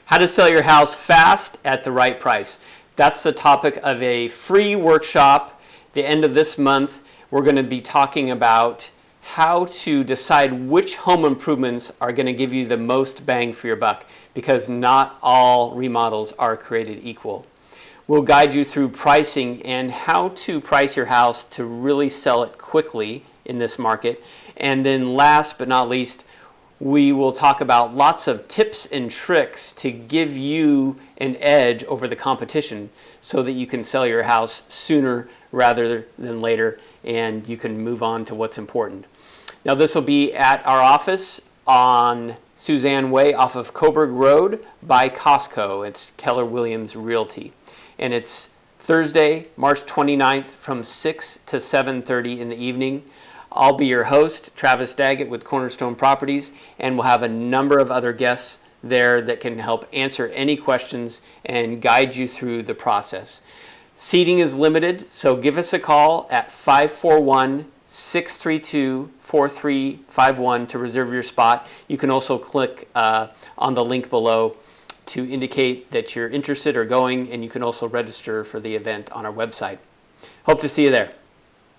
How to sell your house fast at the right price. That's the topic of a free workshop. The end of this month, we're going to be talking about how to decide which home improvements are going to give you the most bang for your buck, because not all remodels are created equal. We'll guide you through pricing and how to price your house to really sell it quickly in this market. And then last but not least, we will talk about lots of tips and tricks to give you an edge over the competition so that you can sell your house sooner rather than later, and you can move on to what's important. Now, this will be at our office on Suzanne Way off of Coburg Road by Costco. It's Keller Williams Realty. And it's Thursday, March 29th from 6 to 7:30 in the evening. I'll be your host, Travis Daggett with Cornerstone Properties, and we'll have a number of other guests there that can help answer any questions and guide you through the process. Seating is limited, so give us a call at 541-632-4351 to reserve your spot. You can also click on the link below to indicate that you're interested or going, and you can also register for the event on our website. Hope to see you there.